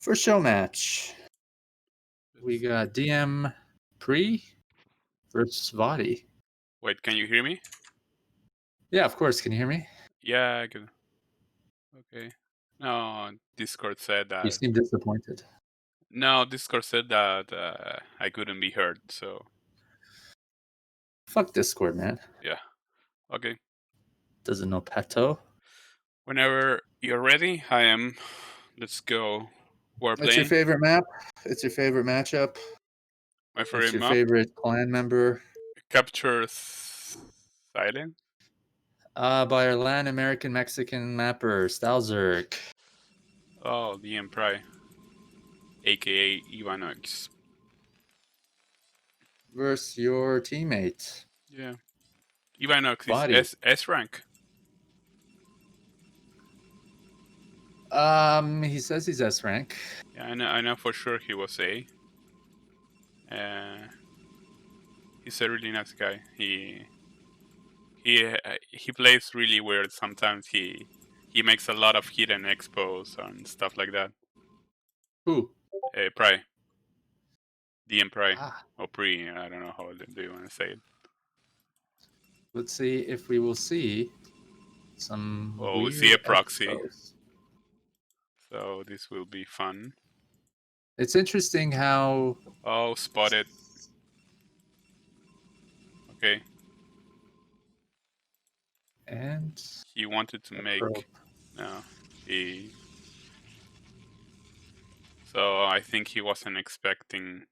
For Showmatch, we got DM Pre versus Voddy. Wait, can you hear me? Yeah, of course. Can you hear me? Yeah, I can. Okay. No, Discord said You that. seem disappointed. No, Discord said that I couldn't be heard. So Fuck Discord, man. yeah. Okay. Doesn't know Pato. Whenever you're ready, I am. Let's go. We're It's your playing. favorite map. It's your favorite matchup. My It's favorite your map. favorite clan member. Capture Silent. By our Latin American Mexican mapper, Stalzerk. Oh, the Empire, aka Ivanox. Versus your teammate, Yeah. Ivanox is Voddy. S rank. He says he's S rank. Yeah, I know for sure he was A. He's a really nice guy. He plays really weird. Sometimes he makes a lot of hidden expos and stuff like that. Who? Pry. DM Pry. Ah, Or Pre, I don't know how do you want to say it. let's see if we will see some Oh, we see a weird proxy. expos. So this will be fun. It's interesting how. Oh, spotted. Okay. And He wanted to probe. make. No. He. So I think he wasn't expecting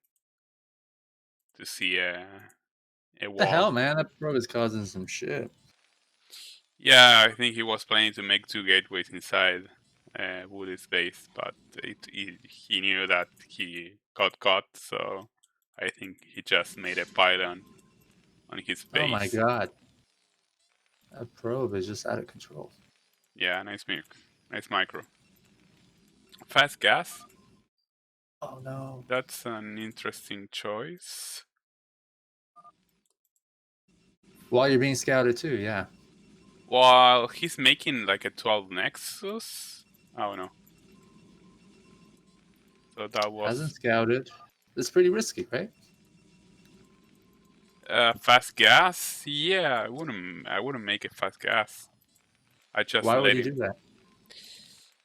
to see a The wall. hell, man? That probe is causing some shit. Yeah, I think he was planning to make 2 gateways inside Woody's base, but he knew that he got caught, so I think he just made a pylon on his base. Oh my god. That probe is just out of control. Yeah, nice micro. Fast gas? Oh no. That's an interesting choice. While you're being scouted too, yeah. While he's making like a 12 Nexus? Oh no. So that was... Hasn't scouted. It's pretty risky, right? Fast gas? Yeah, I wouldn't make it fast gas. I just Why would let you it. do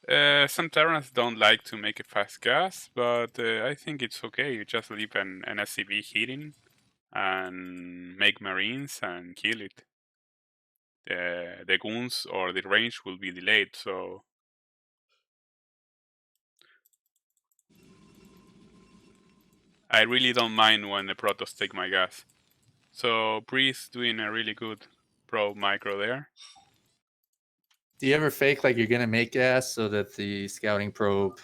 that? Some Terrans don't like to make a fast gas, but I think it's okay. You just leave an SCV hitting and make Marines and kill it. The goons or the range will be delayed, so... I really don't mind when the Protoss take my gas. So Breeze doing a really good probe micro there. Do you ever fake like you're gonna make gas so that the scouting probe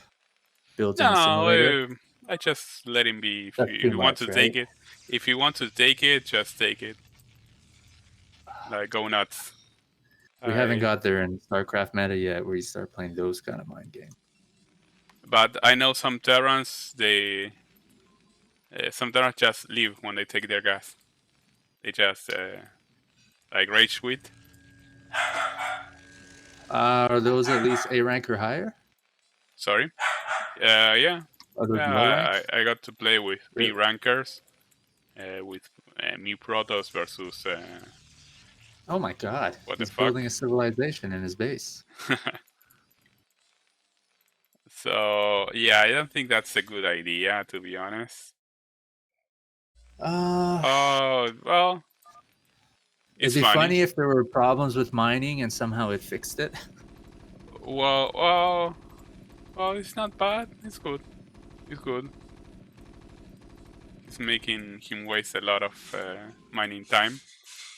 builds in the simulator? No, I just let him be. If That's too you want much, to right? take it, if you want to take it, just take it. Like, go nuts. We haven't got there in StarCraft meta yet where you start playing those kind of mind games. But I know some Terrans, some Terrans just leave when they take their gas. They just like rage quit. Are those at least A rank or higher? Sorry. Yeah. Are those low rank? I got to play with B Really? rankers, with me Protoss versus. Oh my god. What the He's fuck? building a civilization in his base. So yeah, I don't think that's a good idea, to be honest. Oh well. It'd be funny if there were problems with mining and somehow it fixed it. Well, it's not bad. It's good. It's good. It's making him waste a lot of mining time.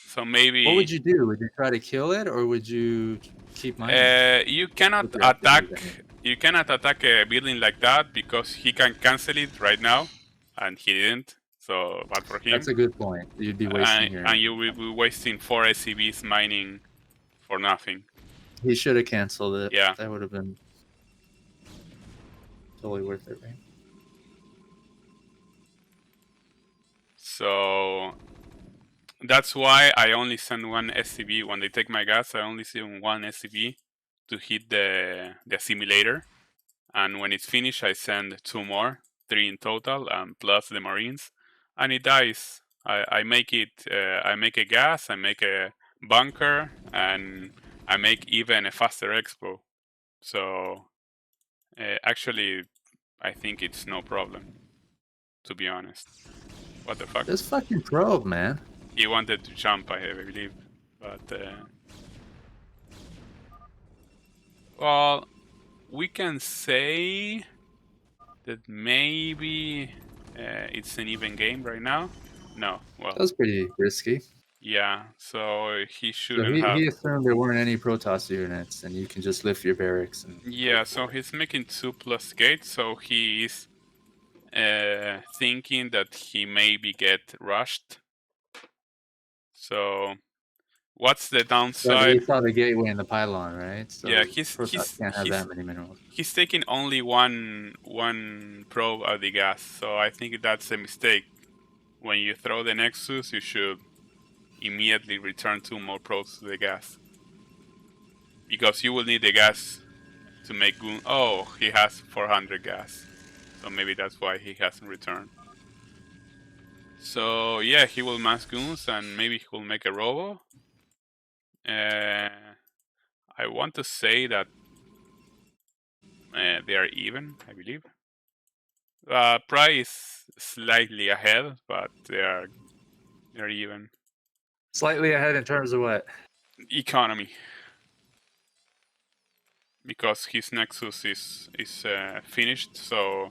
So maybe... What would you do? Would you try to kill it or would you keep mining? you cannot With your attack. SCVs, I mean. You cannot attack a building like that because he can cancel it right now, and he didn't. So bad for him. That's a good point. You'd be wasting your... And you will be wasting 4 SCVs mining for nothing. He should have canceled it. Yeah. That would have been totally worth it, right? So that's why I only send 1 SCV. When they take my gas, I only send 1 SCV to hit the assimilator. and when it's finished, I send 2 more, 3 in total, plus the Marines, and it dies. I make it. I make a gas. I make a bunker, and I make even a faster expo. So actually, I think it's no problem. To be honest, what the fuck? This fucking probe, man. He wanted to jump, I believe, but well, we can say that maybe it's an even game right now. No, well, That was pretty risky. yeah. So he So shouldn't have. he assumed there weren't any Protoss units, and you can just lift your barracks and Yeah. So he's making 2+ gates. So he is thinking that he maybe get rushed. So what's the yeah, but downside? he saw the gateway and the pylon, right? So Yeah, Protoss can't have that many minerals. he's taking only one probe of the gas, so I think that's a mistake. When you throw the Nexus, you should immediately return 2 more probes to the gas, because you will need the gas to make goon. Oh, he has 400 gas, so maybe that's why he hasn't returned. So yeah, he will mass goons and maybe he will make a robo. I want to say that they are even, I believe. Price slightly ahead, but they're even. Slightly ahead in terms of what? Economy, because his Nexus is finished, so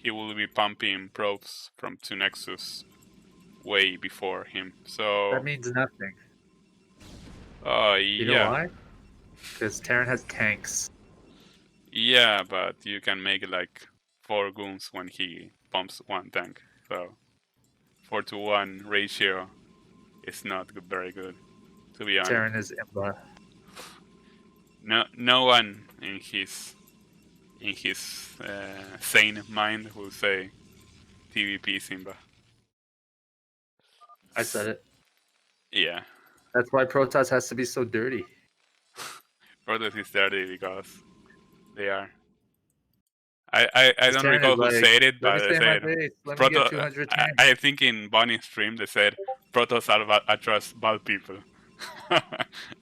he will be pumping probes from 2 Nexus way before him. So That means nothing. You know yeah, why? Because Terran has tanks. yeah, but you can make like 4 goons when he pumps 1 tank. So 4-to-1 ratio is not very good, to be honest. Terran is Imba. No one in his sane mind will say TVP Simba. I said it. Yeah, That's why Protoss has to be so dirty. Protoss is dirty because they are. I Because don't Terran is recall who like, said it, let me but they stay in my said base. Let me get Proto. 200 tanks. I think in Bonnie's stream they said Protoss are just bad people.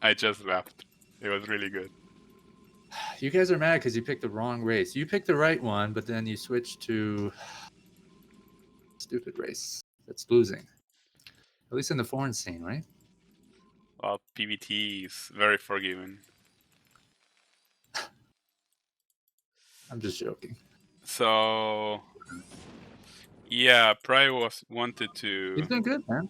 I just laughed. It was really good. You guys are mad because you picked the wrong race. You picked the right one, but then you switched to stupid race that's losing. At least in the foreign scene, right? Well, PVT is very forgiving. I'm just joking. So yeah, Pry wanted to. He's doing good, man.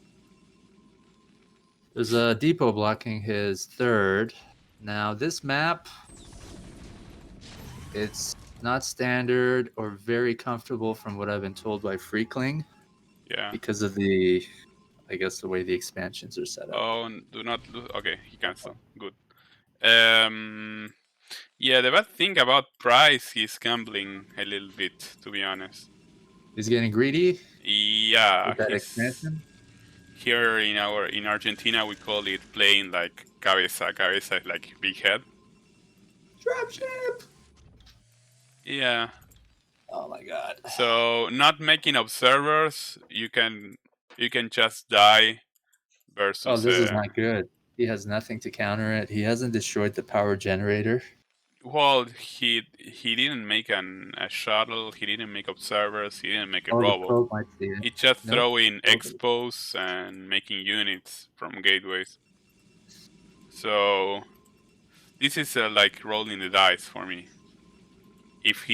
There's a depot blocking his third. Now this map, it's not standard or very comfortable from what I've been told by Freakling. Yeah. Because of the, I guess, the way the expansions are set up. Oh, do not lose. Okay, he cancelled. Good. Yeah, the bad thing about Price, he's gambling a little bit, to be honest. He's getting greedy. Yeah, With that expansion. Here in Argentina we call it playing like cabeza. Cabeza is like big head. Dropship. Yeah. Oh my god. So not making observers, you can just die versus. Oh, this is not good. He has nothing to counter it. He hasn't destroyed the power generator. Well, he didn't make a shuttle. He didn't make observers. He didn't make a The robot. probe might see it. It's just Nope. throwing expos and making units from gateways. So this is like rolling the dice for me. If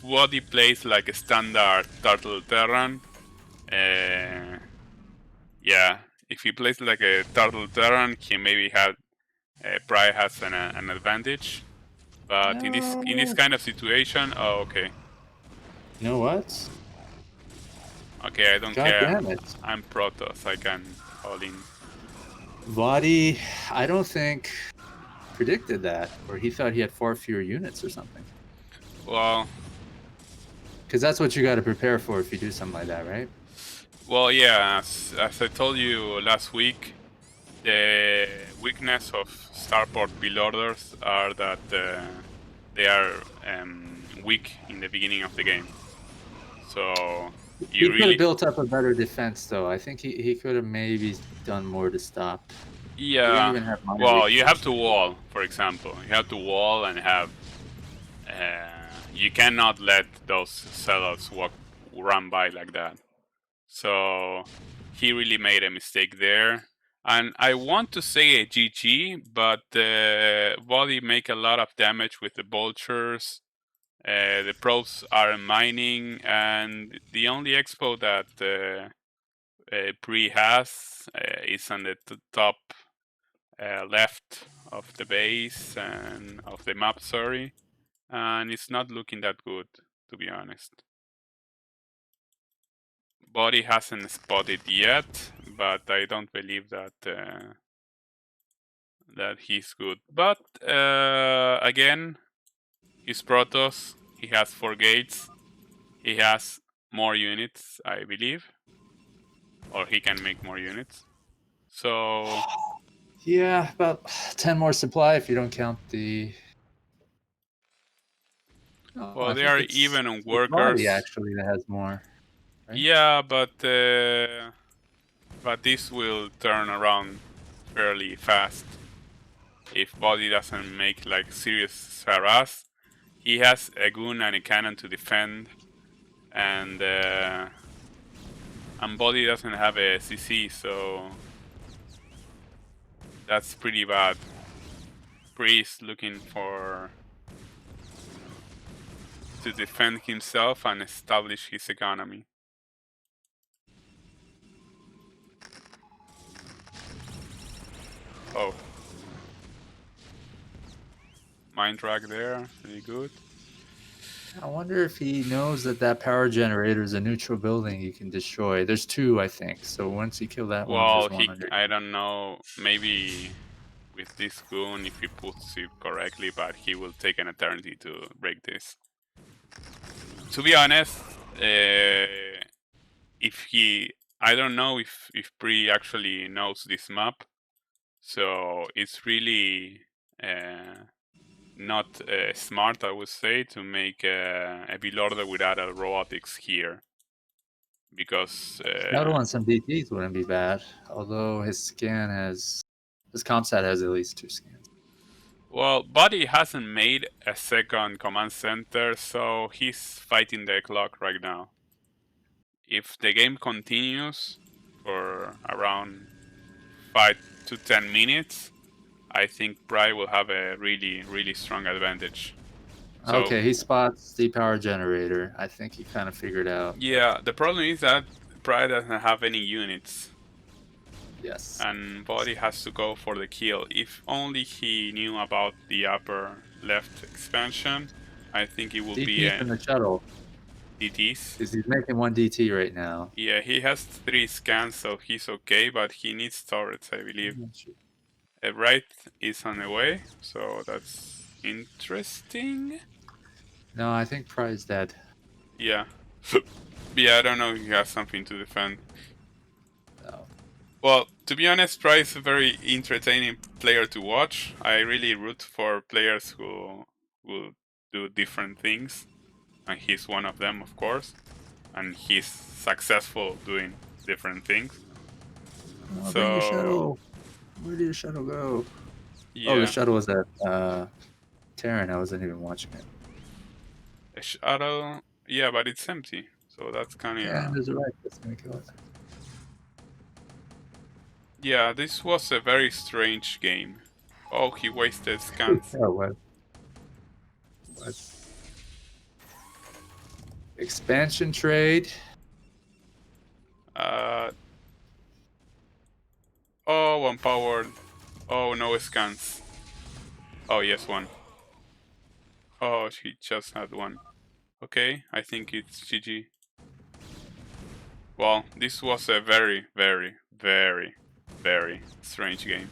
Voddy plays like a standard Turtle Terran, yeah. If he plays like a Turtle Terran, he maybe probably has an advantage. But in this kind of situation, oh okay. You know what? Okay, I don't God care. damn it. I'm Protoss. I can all in. Voddy, I don't think predicted that, or he thought he had 4 fewer units or something. Well, because that's what you got to prepare for if you do something like that, right? Well, yeah. As I told you last week, the weakness of starport build orders are that they are weak in the beginning of the game. So He you could have really, built up a better defense, though. I think he could have maybe done more to stop. He didn't yeah. even have mind Well, you have readers. to wall, for example. You have to wall and have. You cannot let those sellers run by like that. So he really made a mistake there. And I want to say a GG, but Voddy make a lot of damage with the vultures. The pros are mining, and the only expo that Pre has is on the top left of the base and of the map, sorry, and it's not looking that good, to be honest. Body hasn't spotted yet, but I don't believe that that he's good. But again, he's Protoss. He has 4 gates. He has more units, I believe, or he can make more units. So Yeah, about 10 more supply if you don't count the. Oh, well, I they think are it's even on it's Body workers. actually that has more, right? Yeah, but this will turn around fairly fast if Body doesn't make like serious harass. He has a goon and a cannon to defend, and Body doesn't have a CC, so that's pretty bad. Priest looking to defend himself and establish his economy. Oh, mind drag there, really good. I wonder if he knows that that power generator is a neutral building he can destroy. There's 2, I think. So once you kill that one, Well, there's 100. I don't know, maybe with this goon if he puts it correctly, but he will take an eternity to break this. To be honest, I don't know if Pri actually knows this map, so it's really not smart, I would say, to make a build order without a robotics here, because Shadow on some DTs wouldn't be bad, although his comp set has at least 2 scans. well, Buddy hasn't made a second command center, so he's fighting the clock right now. If the game continues for around 5 to 10 minutes, I think Pry will have a really strong advantage. So Okay, he spots the power generator. I think he kind of figured out. yeah, the problem is that Pry doesn't have any units, Yes. and Body has to go for the kill. If only he knew about the upper left expansion, I think it would be DT a from the shuttle, DTs. because he's making 1 DT right now. Yeah, he has 3 scans, so he's okay, but he needs turrets, I believe. Right is on the way, so that's interesting. No, I think Pry's dead. Yeah. Yeah, I don't know if he has something to defend. No. Well, to be honest, Pry is a very entertaining player to watch. I really root for players who will do different things, and he's one of them, of course. And he's successful doing different things. Oh, bring your So shuttle. Where did your shuttle go? Oh, the yeah, shuttle was at Terran. I wasn't even watching it. a shuttle. Yeah, but it's empty, so that's kind Yeah, of. there's a right. That's gonna kill it. Yeah, this was a very strange game. Oh, he wasted scans. Oh, what? Expansion trade. Uh, oh, one powered. Oh, no scans. Oh, yes, one. Oh, she just had one. Okay, I think it's GG. Well, this was a very strange game.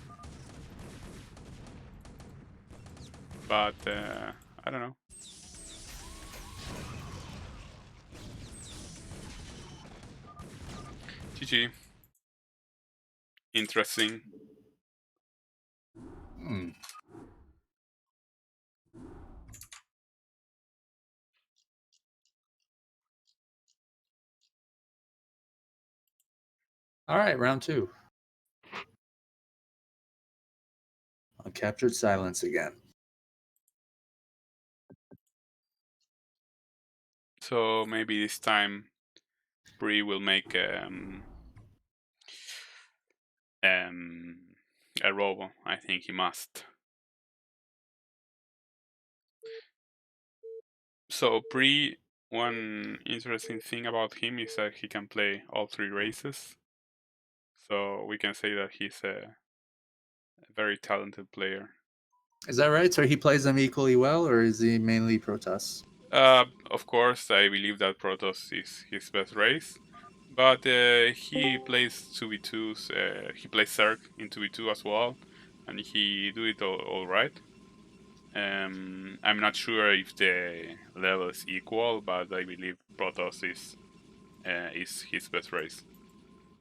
But, I don't know. GG. Interesting. Hmm. All right, round 2. Uncaptured silence again. So maybe this time Bree will make a robo. I think he must. So Bree, one interesting thing about him is that he can play all 3 races. So we can say that he's a very talented player. Is that right? So he plays them equally well, or is he mainly Protoss? Of course, I believe that Protoss is his best race, but he plays 2v2s. He plays Zerg in 2v2 as well, and he do it all right. I'm not sure if the level is equal, but I believe Protoss is his best race.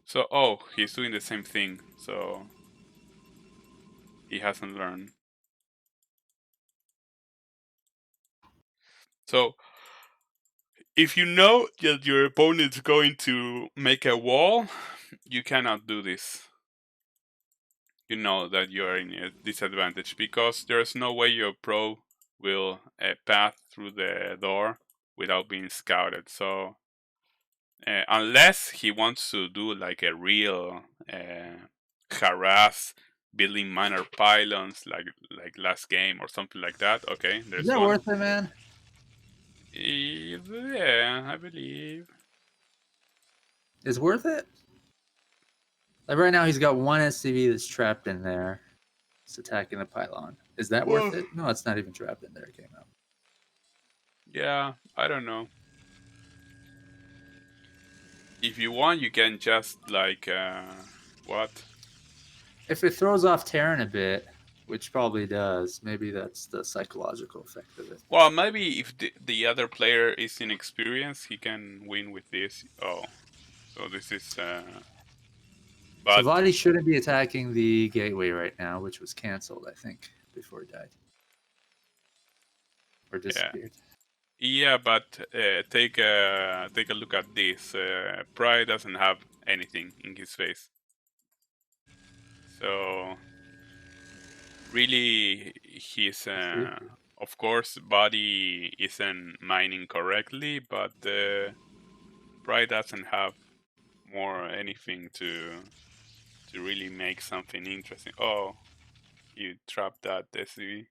So, he's doing the same thing, so he hasn't learned. So, if you know that your opponent's going to make a wall, you cannot do this. You know that you are in a disadvantage because there's no way your pro will pass through the door without being scouted. So, unless he wants to do like a real harass, building minor pylons like last game or something like that. Okay, Is there's that one. worth it, man? Yeah, I believe. Is worth it? Like right now, he's got one SCV that's trapped in there. It's attacking the pylon. Is that worth it? No, it's not even trapped in there. It came out. Yeah, I don't know. If you want, you can just like what? If it throws off Terran a bit, which probably does, maybe that's the psychological effect of it. Well, maybe if the other player is inexperienced, he can win with this. Oh, so this is. So But Voddy shouldn't be attacking the gateway right now, which was canceled, I think, before he died or yeah, disappeared. yeah, but take a look at this. Pride doesn't have anything in his face, so really, he's of course body isn't mining correctly, but Pride doesn't have more anything to really make something interesting. Oh, you trapped that SCV.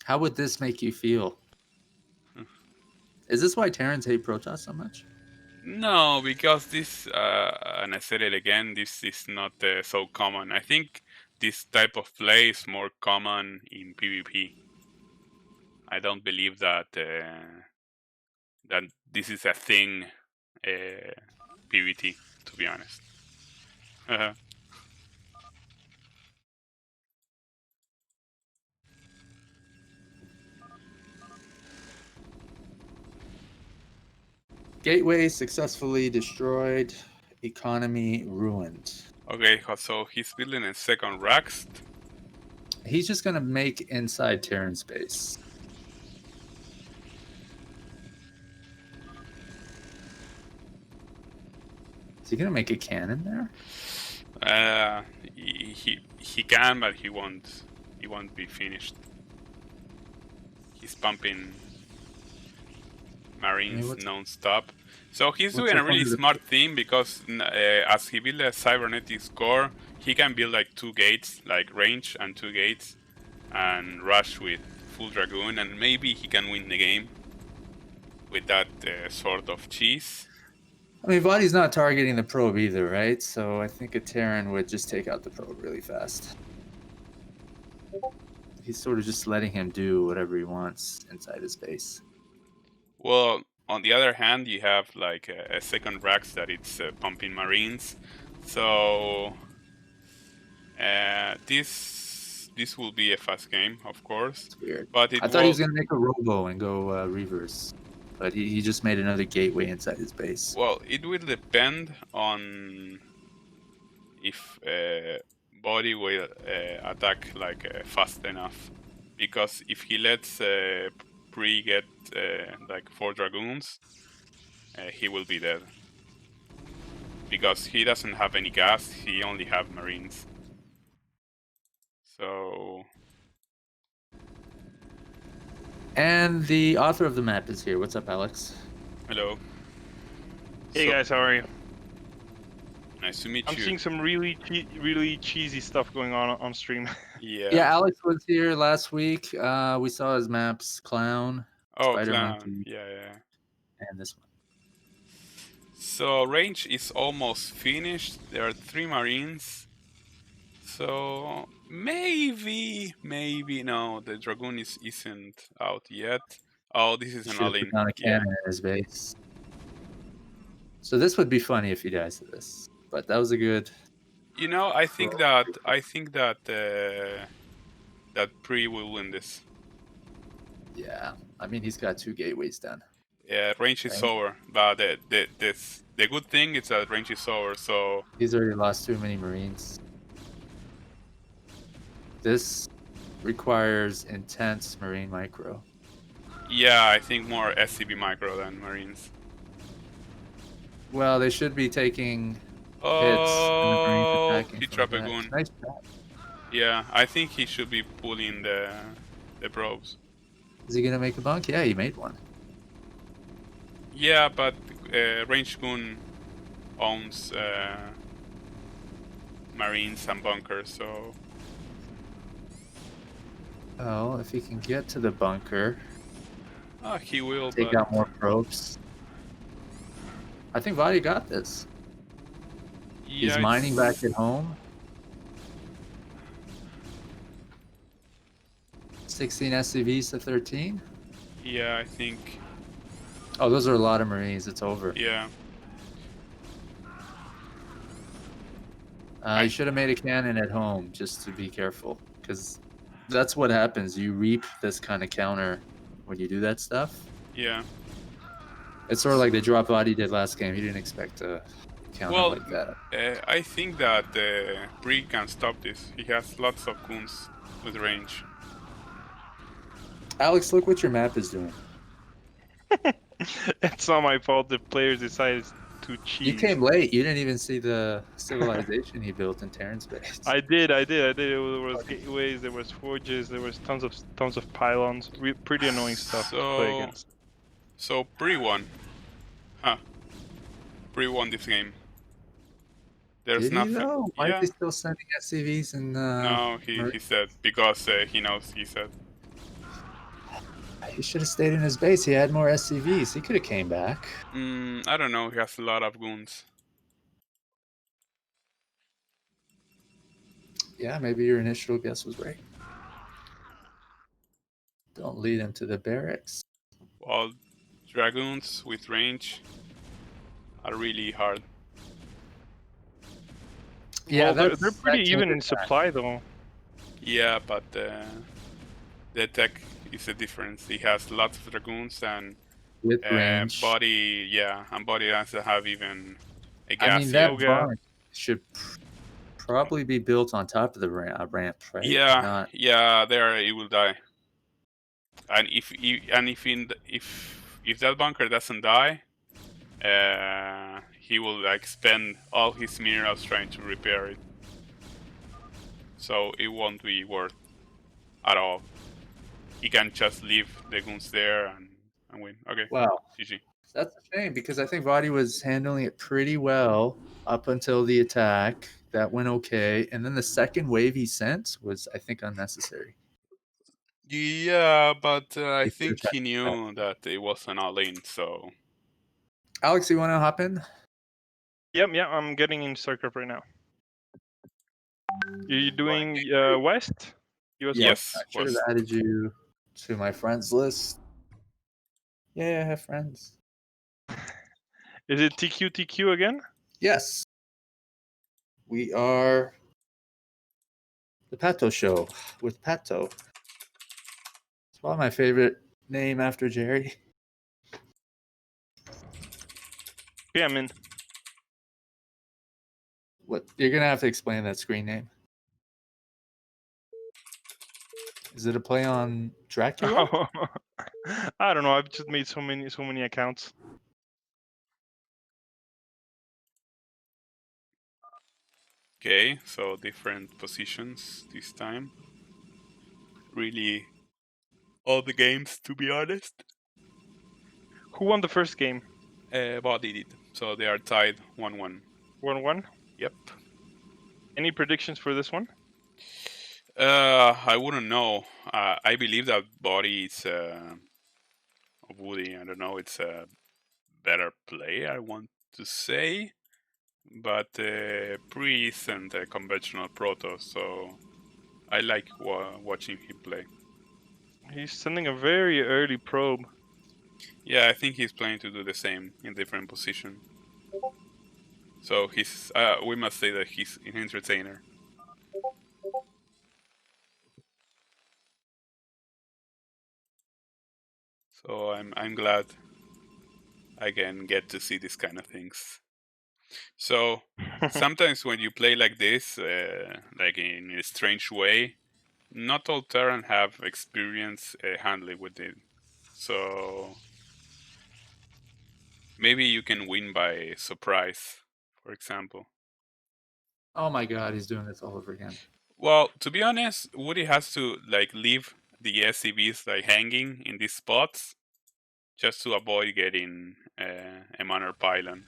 How would this make you feel? Is this why Terrans hate Protoss so much? No, because this, and I said it again, this is not so common. I think this type of play is more common in PvP. I don't believe that that this is a thing PvT, to be honest. Gateway successfully destroyed. Economy ruined. Okay, so he's building a second Raxt. He's just gonna make inside Terran space. Is he gonna make a cannon there? He can, but he won't. He won't be finished. He's pumping Marines non-stop. So he's doing a really smart thing because as he builds a cybernetic core, he can build like 2 gates, like range and 2 gates, and rush with full dragoon, and maybe he can win the game with that sort of cheese. I mean, Voddy's not targeting the probe either, right? So I think a Terran would just take out the probe really fast. He's sort of just letting him do whatever he wants inside his base. Well, on the other hand, you have like a second Rax that it's pumping Marines. So this will be a fast game, of course. It's weird. But I thought he was going to make a robo and go reverse. But he just made another gateway inside his base. Well, it will depend on if Body will attack like fast enough. because if he lets Pri get like 4 dragoons, he will be dead. Because he doesn't have any gas, he only have marines. So And the author of the map is here. What's up, Alex? hello. Hey So, guys, how are you? nice to meet I'm you. seeing some really cheesy stuff going on stream. Yeah, Alex was here last week. We saw his maps: Clown, Oh, Spider clown. Monkey, Yeah. and this one. So range is almost finished. There are 3 marines. So maybe no, the dragoon isn't out yet. Oh, this is an Should have all-in. put down a cannon in his base. So this would be funny if he dies to this. But that was a good. You know, I think that that Pri will win this. Yeah, I mean he's got 2 gateways done. Yeah, range is Right. over, but the good thing is that range is over. So He's already lost too many marines. This requires intense marine micro. yeah, I think more SCB micro than marines. Well, they should be taking hits and the marines Oh, attacking he from the dropped a back. goon. Nice shot. Yeah, I think he should be pulling the probes. Is he gonna make a bunk? Yeah, he made one. Yeah, but range goon owns marines and bunkers, so Oh, if he can get to the bunker, he will. take But out more probes. I think Voddy got this. yeah, He's mining back at home. 16 SCVs to 13. Yeah, I think. Oh, those are a lot of marines. It's over. Yeah. You should have made a cannon at home just to be careful, because that's what happens. You reap this kind of counter when you do that stuff. Yeah. It's sort of like the drop Voddy did last game. He didn't expect a counter Well, like that. I think that Pri can stop this. He has lots of goons with range. Alex, look what your map is doing. It's not my fault the players decided to cheat. You came late. You didn't even see the civilization he built in Terran's base. I did. There was gateways, there was forges, there was tons of pylons. Pretty annoying stuff to play against. So Pri won. Huh. Pri won this game. There's Did he nothing. though? Why Yeah. is he still sending SCVs and No, he said because he knows. He said. He should have stayed in his base. He had more SCVs. He could have came back. I don't know. He has a lot of goons. Yeah, maybe your initial guess was right. Don't lead him to the barracks. Well, dragoons with range are really hard. Yeah, well, they're pretty even in supply though. Yeah, but the tech is the difference. He has lots of dragoons and with range. Body, yeah, and Body doesn't have even a gas. I mean, that barn should probably be built on top of the ramp, right? Yeah, yeah, there it will die. And if that bunker doesn't die, he will like spend all his minerals trying to repair it. So it won't be worth at all. He can just leave the goons there and win. Okay. Wow. GG. That's a shame because I think Voddy was handling it pretty well up until the attack. That went okay. And then the second wave he sent was, I think, unnecessary. Yeah, but I think he knew that it wasn't all in, so... Alex, you want to hop in? Yep, I'm getting in StarCraft right now. Are you doing West? Yes, I should have added you to my friends list. Yeah, I have friends. Is it TQ again? Yes. We are the Pato Show with Pato. It's probably my favorite name after Jerry. Yeah, I'm in. What? You're going to have to explain that screen name. Is it a play on Dracula? I don't know. I've just made so many accounts. Okay, so different positions this time. Really, all the games, to be honest. Who won the first game? Voddy did. So they are tied 1-1. 1-1. Yep. Any predictions for this one? I wouldn't know. I believe that Body is Woody. I don't know. It's a better player, I want to say, but Pre isn't a conventional proto, so I like watching him play. He's sending a very early probe. Yeah, I think he's planning to do the same in different position. So he's. We must say that he's an entertainer. So I'm glad I can get to see these kind of things. So sometimes when you play like this, like in a strange way, not all Terran have experience handling with it. So maybe you can win by surprise, for example. Oh my god, he's doing this all over again. Well, to be honest, Woody has to like leave the SCVs like hanging in these spots just to avoid getting a manor pylon.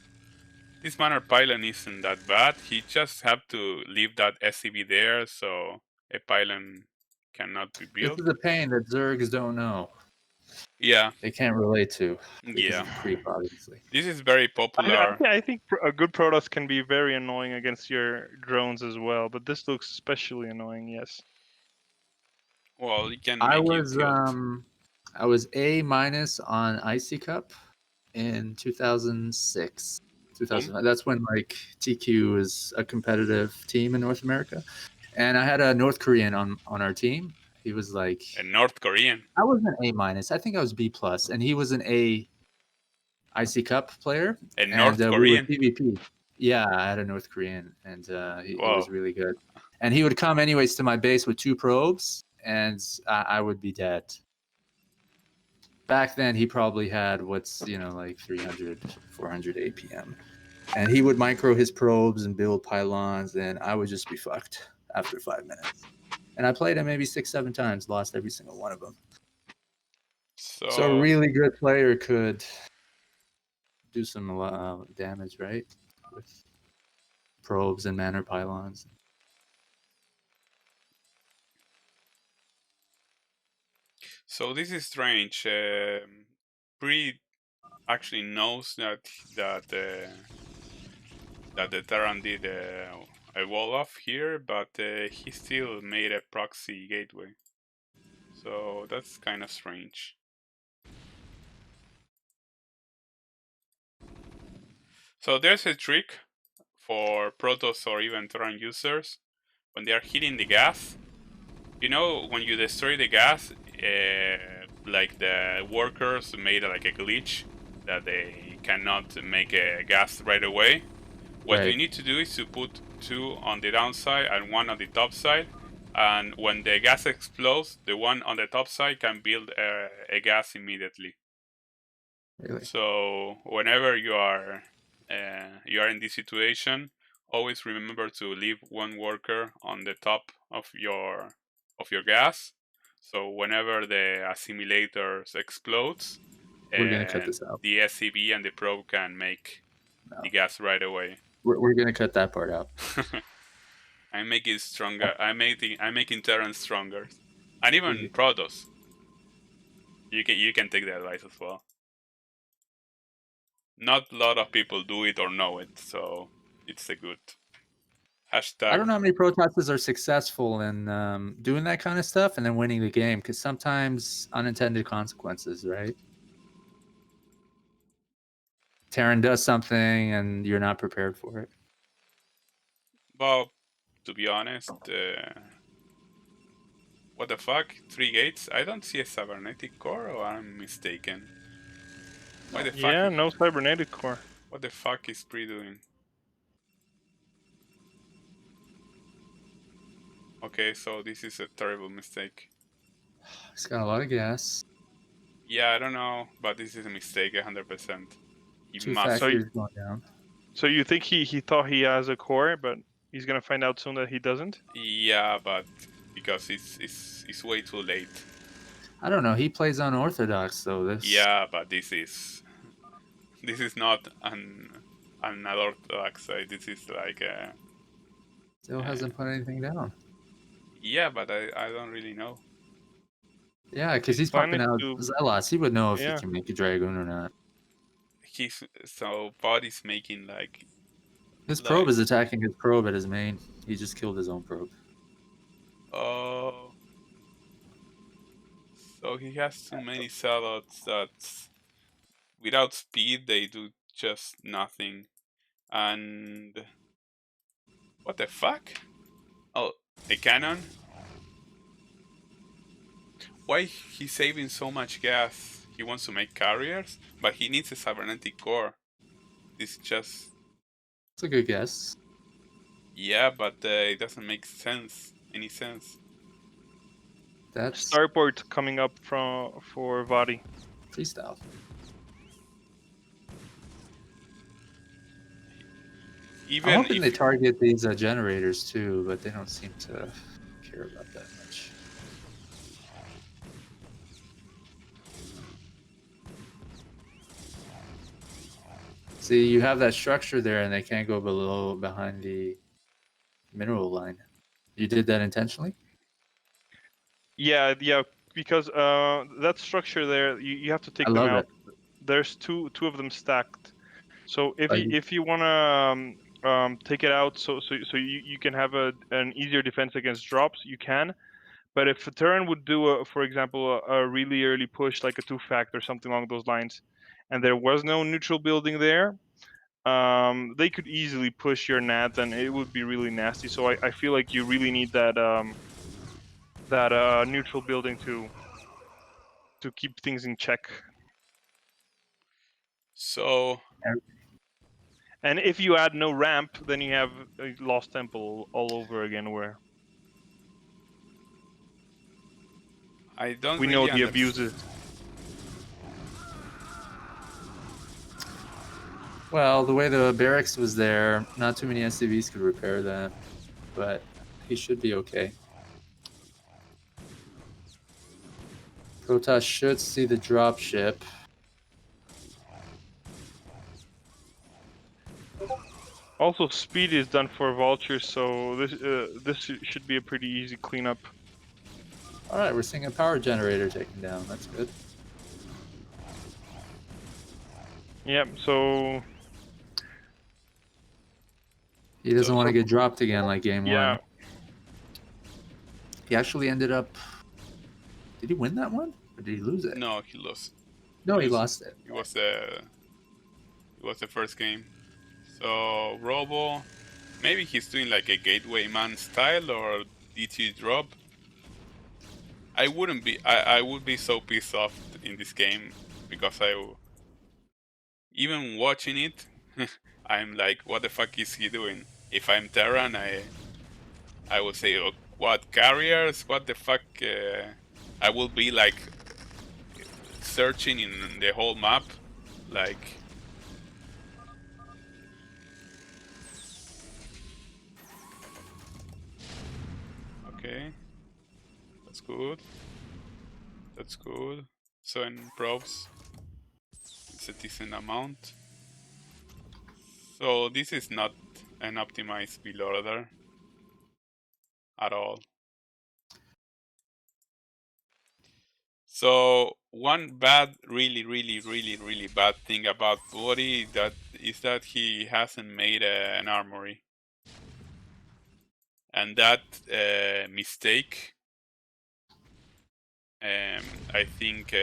This manor pylon isn't that bad. He just have to leave that SCV there so a pylon cannot be This built. is a pain that Zergs don't know. Yeah, They can't relate to because yeah. of the creep, obviously. This is very popular. I think a good Protoss can be very annoying against your drones as well, but this looks especially annoying. Yes. Well, it can I make you was tilt. I was A minus on Icy Cup in 2006. Boom. 2005. That's when like TQ was a competitive team in North America, and I had a North Korean on our team. He was like, A North Korean. I was an A minus. I think I was B plus, and he was an A IC Cup player, A and North we were Korean. PvP. Yeah, I had a North Korean, and he was Wow. really good. And he would come anyways to my base with 2 probes, and I would be dead. Back then, he probably had what's like 300, 400 APM, and he would micro his probes and build pylons, and I would just be fucked after 5 minutes. And I played him maybe 6, 7 times, lost every single one of them. So a So really good player could do some damage, right? With probes and manor pylons. this is strange. Pre actually knows that the Terran did a wall off here, but he still made a proxy gateway. So that's kind of strange. So there's a trick for Protoss or even Terran users when they are hitting the gas. You know, when you destroy the gas, like the workers made like a glitch that they cannot make a gas right away. What you Right. need to do is to put 2 on the downside and 1 on the top side. And when the gas explodes, the one on the top side can build a gas immediately. Really. So whenever you are in this situation, always remember to leave 1 worker on the top of your gas. So whenever the assimilators explodes, We're gonna cut this out. the SCV and the probe can make the gas right away. We're gonna cut that part out. I'm making stronger. I'm making Terran stronger, and even Protoss. You can take the advice as well. Not a lot of people do it or know it, so it's a good hashtag. I don't know how many protesters are successful in doing that kind of stuff and then winning the game, because sometimes unintended consequences, right? Terran does something and you're not prepared for it. Well, to be honest, what the fuck? 3 gates? I don't see a cybernetic core, or I'm mistaken. Why the fuck? Yeah, no cybernetic core. What the fuck is Pre doing? Okay, so this is a terrible mistake. He's got a lot of gas. Yeah, I don't know, but this is a mistake, 100%. He 2 must. factories going down. So you think he thought he has a core, but he's gonna find out soon that he doesn't? Yeah, but because it's way too late. I don't know. He plays unorthodox though. This. Yeah, but this is not an unorthodox. This is like Still hasn't put anything down. yeah, but I don't really know. Yeah, because he's planning popping out to- Zealots. He would know if Yeah. he can make a dragoon or not. He's so Body's making like His probe is attacking his probe at his main. He just killed his own probe. oh, so he has too many zealots that without speed they do just nothing. And what the fuck? Oh, a cannon? Why he's saving so much gas? He wants to make carriers, but he needs a cybernetic core. It's just It's a good guess. yeah, but it doesn't make any sense. That's Starport coming up for Voddy. freestyle. Even I'm hoping if they target these generators too, but they don't seem to care about that much. See, you have that structure there, and they can't go behind the mineral line. You did that intentionally? Yeah, because that structure there, you have to take I them love out. it. There's two of them stacked. So Like- if you wanna take it out, so you can have an easier defense against drops, you can. But if a Terran would do, for example, a really early push, like a 2-fact or something along those lines, and there was no neutral building there, they could easily push your NAT, and it would be really nasty. So I feel like you really need that neutral building to keep things in check. so And if you add no ramp, then you have a Lost Temple all over again, where I don't we really know the abuses. Well, the way the barracks was there, not too many SCVs could repair that, but he should be okay. Protoss should see the drop ship. Also, speed is done for vultures, so this should be a pretty easy cleanup. All right, we're seeing a power generator taken down. That's good. Yeah, so He doesn't want to get dropped again like game yeah. one. He actually ended up. Did he win that one, or did he lose it? No, he lost. No, he lost it. It was the first game. So Robo, maybe he's doing like a gateway man style or DT drop. I wouldn't be. I would be so pissed off in this game because even watching it, I'm like, what the fuck is he doing? If I'm Terran, I would say, oh, what carriers? What the fuck? I will be like searching in the whole map, like. Okay, that's good. That's good. So in probes, it's a decent amount. So this is not an optimized build order at all. So one bad, really bad thing about Voddy is that he hasn't made an armory, and that mistake, I think,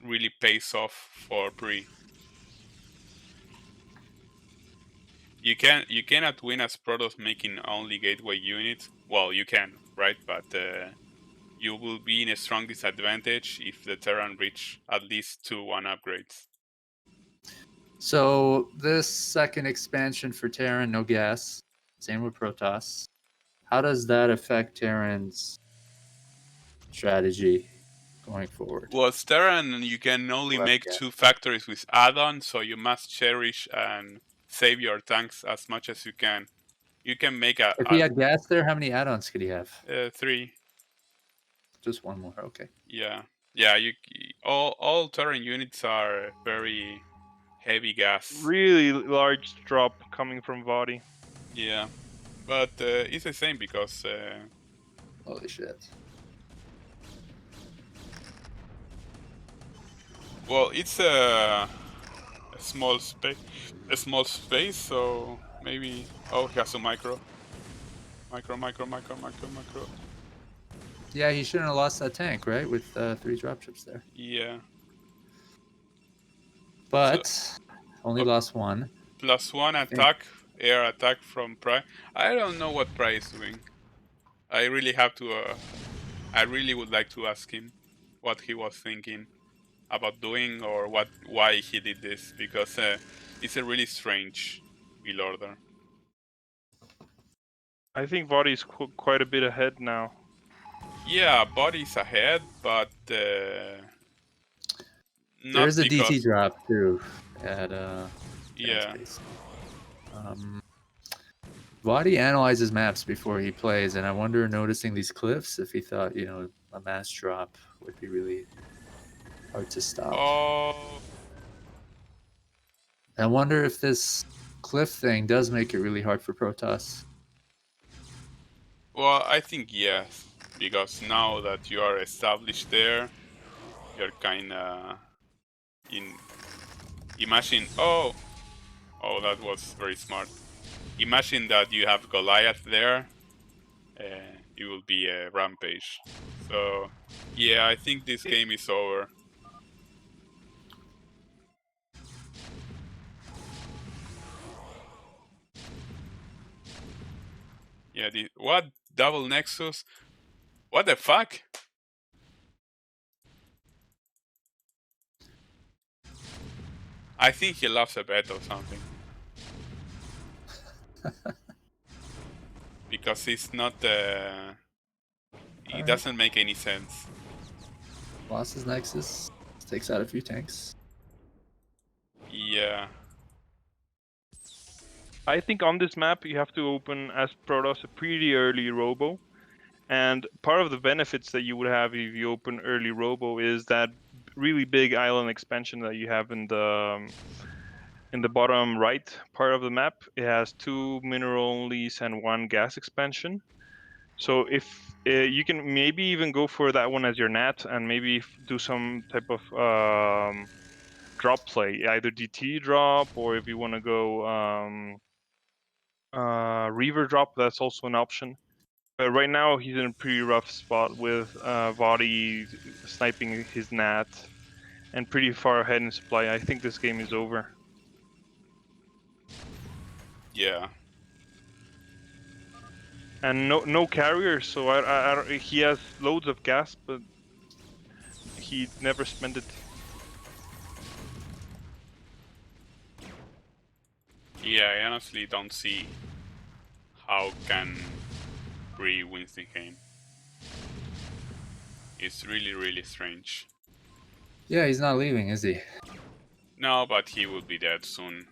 really pays off for Bree. You cannot win as Protoss making only gateway units. Well, you can, right? But you will be in a strong disadvantage if the Terran reach at least 2-1 upgrades. So this second expansion for Terran, no gas. Same with Protoss. How does that affect Terran's strategy going forward? Well, Terran, you can only Left make gas. 2 factories with add-ons, so you must cherish and save your tanks as much as you can. You can make If he had gas there, how many add-ons could he have? 3. Just one more. Okay. Yeah, yeah. All Terran units are very heavy gas. Really large drop coming from Voddy. Yeah, but it's the same because Holy shit. well, it's a small space, so maybe. Oh, he has a micro. Yeah, he shouldn't have lost that tank, right? With 3 dropships there. Yeah. But only lost 1. +1 attack, air attack from Pry. I don't know what Pry is doing. I really have to. I really would like to ask him what he was thinking about doing or why he did this, because it's a really strange build order. I think Voddy's quite a bit ahead now. Yeah, Body's ahead, but There's a because, DT drop too at yeah. space. Voddy analyzes maps before he plays, and I wonder, noticing these cliffs, if he thought, a mass drop would be really hard to stop. Oh. I wonder if this cliff thing does make it really hard for Protoss. Well, I think yes, because now that you are established there, you're kinda imagine. Oh, that was very smart. Imagine that you have Goliath there. It will be a rampage. So, yeah, I think this game is over. Yeah, what? Double Nexus? What the fuck? I think he loves a bet or something. Because it's not it doesn't make any sense. Lost his Nexus, takes out a few tanks. Yeah. I think on this map you have to open as Protoss a pretty early robo, and part of the benefits that you would have if you open early robo is that really big island expansion that you have in the bottom right part of the map. It has 2 mineral onlys and 1 gas expansion. So if you can maybe even go for that one as your nat, and maybe do some type of drop play, either DT drop, or if you want to go Reaver drop, that's also an option. But right now he's in a pretty rough spot with Voddy sniping his nat and pretty far ahead in supply. I think this game is over. Yeah. And no carrier, so I he has loads of gas, but he never spent it. Yeah, I honestly don't see how can Bree wins the game. It's really, really strange. Yeah, he's not leaving, is he? No, but he will be dead soon.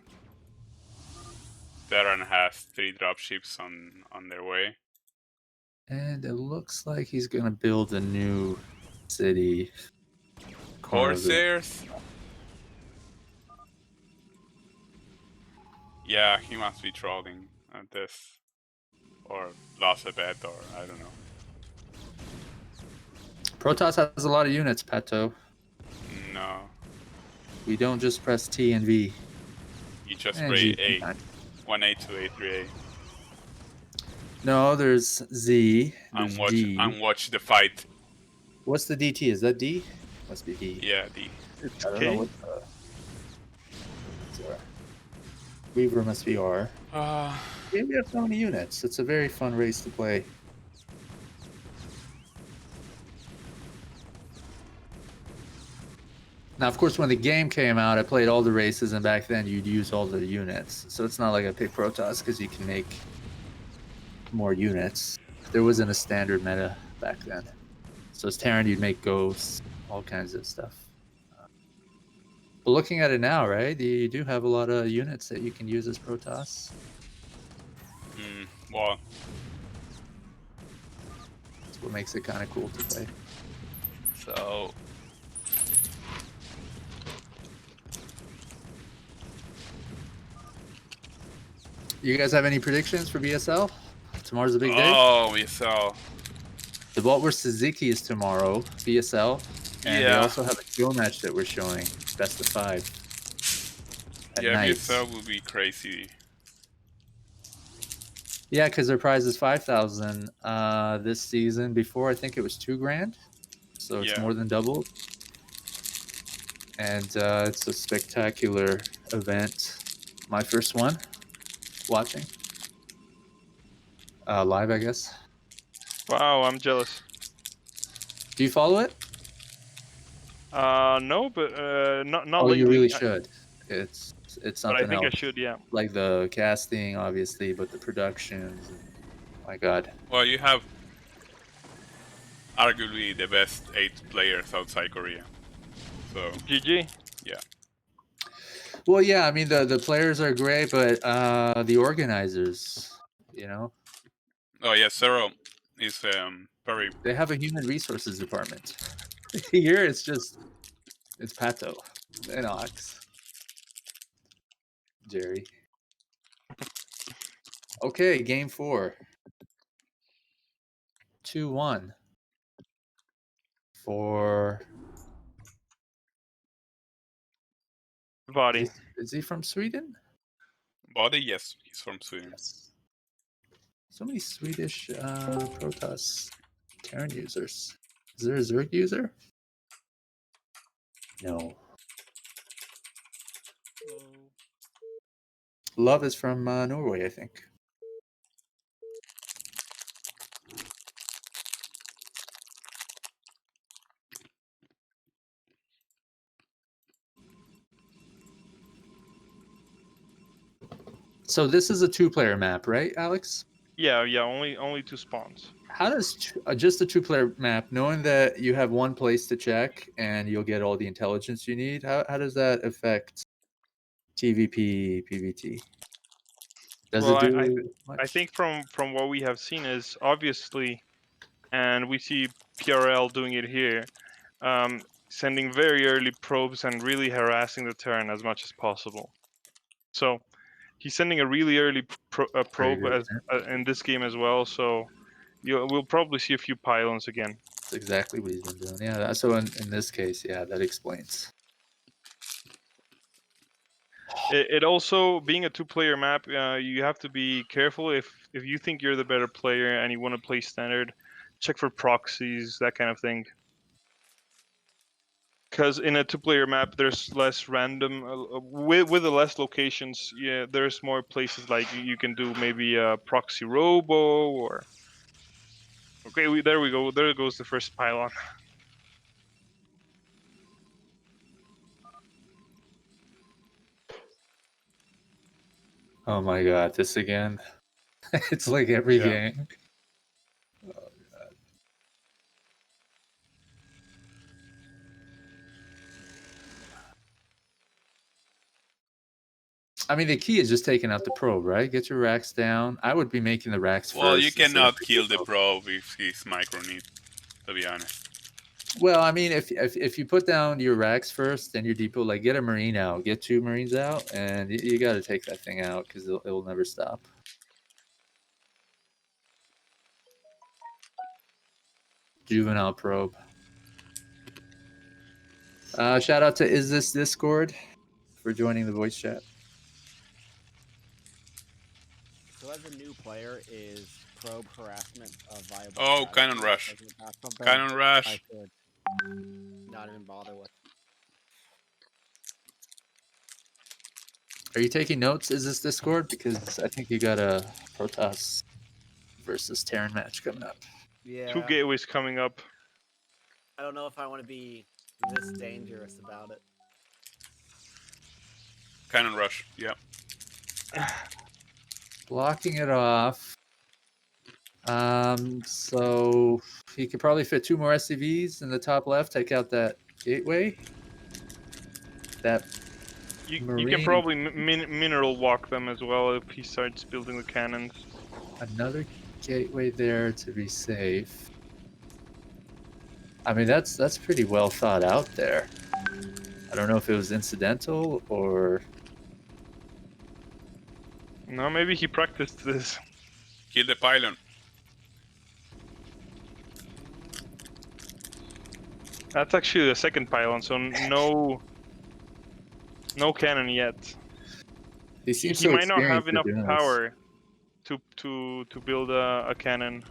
Terran has 3 dropships on their way. And it looks like he's gonna build a new city. Corsairs? Yeah, he must be trolling at this. Or lost a bet, or I don't know. Protoss has a lot of units, Pato. No. We don't just press T and V. You just And play G. A. 1A, 2A, 3A. No, there's Z. There's D. And watch the fight. What's the DT? Is that D? Must be D. Yeah, D. It's I don't K. know what what's R. Weaver must be R. We have so many units. It's a very fun race to play. Now, of course, when the game came out, I played all the races, and back then you'd use all the units. So it's not like I pick Protoss because you can make more units. there wasn't a standard meta back then. So as Terran, you'd make ghosts, all kinds of stuff. But looking at it now, right, you do have a lot of units that you can use as Protoss. Well, That's what makes it kind of cool to play. so You guys have any predictions for BSL? Tomorrow's a big day. oh, we saw. The Vault vs Suzuki is tomorrow, BSL. And they Yeah. also have a Showmatch that we're showing, best of 5. At Yeah, night. BSL will be crazy. Yeah, because their prize is 5,000 this season. Before, I think it was $2,000. So it's Yeah. more than doubled. And it's a spectacular event. My first one watching. Live, I guess. Wow, I'm jealous. Do you follow it? No, but not Oh, lately. you really should. It's But something I think else. I should, yeah. Like the casting, obviously, but the productions. My God. Well, you have arguably the best 8 players outside Korea. So GG. yeah. Well, yeah, I mean the players are great, but the organizers, you know, Oh yeah, Zero is very. they have a human resources department. Here it's Pato and Ox. Jerry. Okay, game 4. 2-1 for Voddy. is he from Sweden? Voddy, yes, he's from Sweden. Yes. So many Swedish Protoss Terran users. Is there a Zerg user? No. Love is from Norway, I think. So this is a 2-player map, right, Alex? Yeah, only 2 spawns. How does just a 2-player map, knowing that you have one place to check and you'll get all the intelligence you need, how does that affect TVP, PVT? Does Well, it do much? I think from what we have seen is obviously, and we see PRL doing it here, sending very early probes and really harassing the Terran as much as possible. So he's sending a really early probe as, in this game as well. So we'll probably see a few pylons again. That's exactly what he's been doing. Yeah, so in this case, yeah, that explains. It also, being a 2-player map, you have to be careful if you think you're the better player and you want to play standard, check for proxies, that kind of thing. Because in a 2-player map, there's less random. With the less locations, yeah, there's more places like you can do maybe a proxy robo or. Okay, there we go. There goes the first pylon. Oh my God, this again. It's like every game. Oh, God. I mean, the key is just taking out the probe, right? Get your racks down. I would be making the racks first. Well, you cannot kill the probe if he's micro need, to be honest. Well, I mean, if you put down your racks first, then your depot, like get a Marine out, get 2 Marines out, and you got to take that thing out because it'll never stop. Juvenile probe. Shout out to Is This Discord for joining the voice chat. So as a new player, is probe harassment a viable? Oh, Cannon Rush. Cannon Rush. I could not even bother with. Are you taking notes? Is this Discord? Because I think you got a Protoss versus Terran match coming up. Yeah. 2 gateways coming up. I don't know if I want to be this dangerous about it. Cannon Rush, yeah. Blocking it off. So he could probably fit 2 more SCVs in the top left. Take out that gateway. That You can Marine. probably mineral walk them as well if he starts building the cannons. Another gateway there to be safe. I mean, that's pretty well thought out there. I don't know if it was incidental or No, maybe he practiced this. Kill the pylon. That's actually the second pylon, so no cannon yet. he seems He so might not have experienced at enough doing this. power to build a cannon.